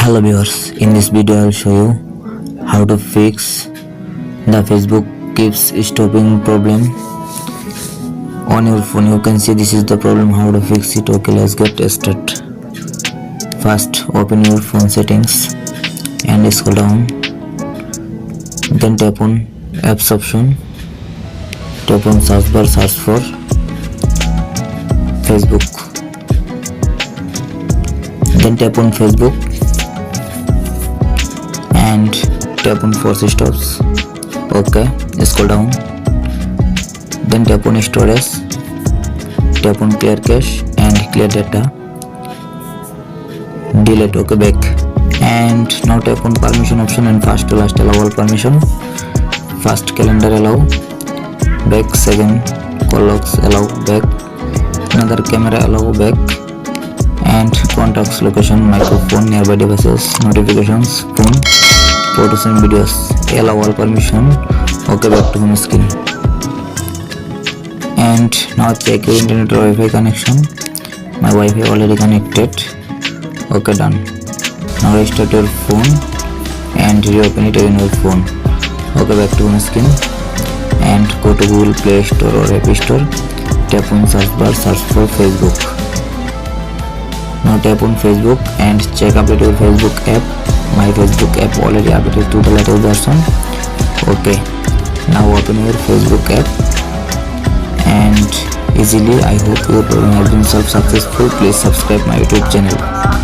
Hello viewers, in this video I will show you how to fix the Facebook keeps stopping problem on your phone. You can see this is the problem, how to fix it. Okay, let's get started. First open your phone settings and scroll down, then tap on apps option, tap on search bar, search for Facebook, then tap on Facebook and tap on force stops. Okay, scroll down, then tap on storage, tap on clear cache and clear data, delete. Okay, back, and now tap on permission option and first to last allow all permission. First calendar allow, back. Second call logs allow, back. Another camera allow, back. And contacts, location, microphone, nearby devices, notifications, phone, photos and videos, allow all permission. Okay, back to home screen. And now check your internet or Wi-Fi connection. My Wi-Fi already connected. Okay, done. Now restart your phone and reopen it in your phone. Okay, back to home screen and go to Google Play Store or App Store. Tap on search bar, search for Facebook. Now tap on Facebook and check update your Facebook app. My Facebook app already updated to the latest version. Okay, now open your Facebook app and easily. I hope your problem has been solved successful. Please subscribe my YouTube channel.